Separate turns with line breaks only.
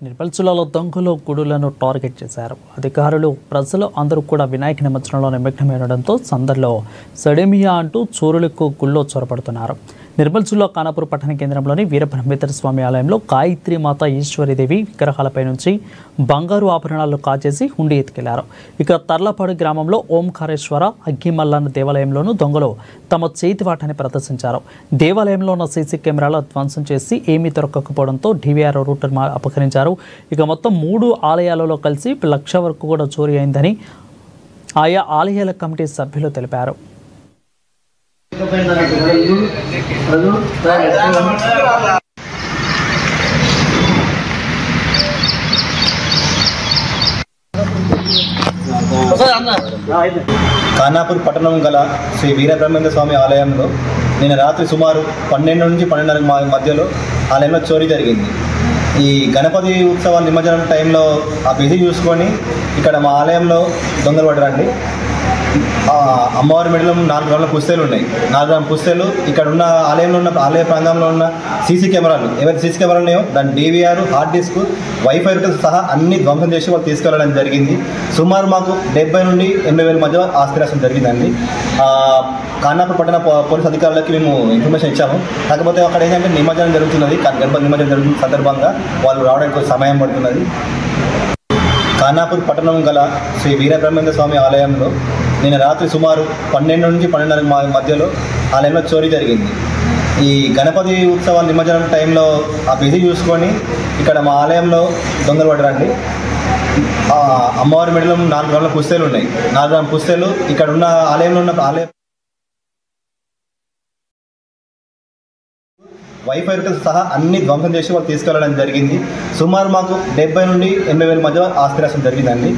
నిర్మల్ జిల్లాలో దొంగలు గుడులను టార్గెట్ చేశారు. అధికారులు ప్రజలు అందరూ కూడా వినాయక నిమజ్జనంలో నిమగ్నమై ఉండడంతో సందర్లో సడేమియా అంటూ చోరులకు గుళ్ళో చొరబడుతున్నారు. నిర్మల్ జిల్లా ఖానాపూర్ పట్టణ కేంద్రంలోని వీరబ్రహ్మేశ్వర స్వామి ఆలయంలో గాయత్రి మాత ఈశ్వరీదేవి విగ్రహాలపై నుంచి బంగారు ఆభరణాలు కాజేసి హుండీ ఎత్తుకెళ్లారు. ఇక తర్లపాడు గ్రామంలో ఓంకారేశ్వర అగ్గిమల్లన్న దేవాలయంలోనూ దొంగలు తమ చేతివాటాన్ని ప్రదర్శించారు. దేవాలయంలో ఉన్న సీసీ కెమెరాలు ధ్వంసం చేసి ఏమీ దొరకకపోవడంతో డివిఆర్ రూటర్ అపహరించారు. ఇక మొత్తం 3 ఆలయాలలో కలిసి 1 లక్ష వరకు కూడా చోరీ అయిందని ఆయా ఆలయాల కమిటీ సభ్యులు తెలిపారు.
ఖానాపూర్ పట్టణం గల శ్రీ వీరబ్రహ్మేంద్ర స్వామి ఆలయంలో నిన్న రాత్రి సుమారు 12 నుంచి 12:30 మధ్యలో ఆలయంలో చోరీ జరిగింది. ఈ గణపతి ఉత్సవాల నిమజ్జనం టైంలో ఆ బిజీ చూసుకొని ఇక్కడ మా ఆలయంలో దొంగలు పడరండి. అమ్మవారి మెడలో 4 గ్రాముల పుస్తలు ఉన్నాయి. 4 గ్రాముల పుస్తలు ఇక్కడ ఉన్న ఆలయంలో ఉన్న ఆలయ ప్రాంగణంలో ఉన్న సీసీ కెమెరాలు ఏవైతే సీసీ కెమెరాలు ఉన్నాయో దాని డివిఆర్, హార్డ్ డిస్క్, వైఫై సహా అన్ని ధ్వంసం చేసి వాళ్ళు తీసుకెళ్ళడం జరిగింది. సుమారు మాకు 70 నుండి 80,000 మధ్య ఆస్తి నష్టం జరిగిందండి. ఖానాపూర్ పట్టణ పోలీస్ అధికారులకి మేము ఇన్ఫర్మేషన్ ఇచ్చాము. కాకపోతే అక్కడ ఏంటంటే నిమజ్జనం జరుగుతున్నది. గణపతి నిమజ్జనం జరుగుతున్న సందర్భంగా వాళ్ళు రావడానికి సమయం పడుతున్నది. ఖానాపూర్ పట్టణం గల శ్రీ వీరబ్రహ్మేంద్ర స్వామి ఆలయంలో నిన్న రాత్రి సుమారు 12 నుంచి 12:30 మధ్యలో ఆలయంలో చోరీ జరిగింది. ఈ గణపతి ఉత్సవాల నిమజ్జనం టైంలో ఆ బిజీ చూసుకొని ఇక్కడ మా ఆలయంలో దొంగలు పడరండి. అమ్మవారి మెడలో 4 గ్రాముల పుస్తలు ఉన్నాయి. 4 గ్రాముల పుస్తలు ఇక్కడ ఉన్న ఆలయంలో ఉన్న వైఫై సహా అన్ని ధ్వంసం చేసి వాళ్ళు తీసుకెళ్ళడం జరిగింది. సుమారు మాకు 70 నుండి 80,000 మధ్య ఆస్తి నష్టం జరిగిందండి.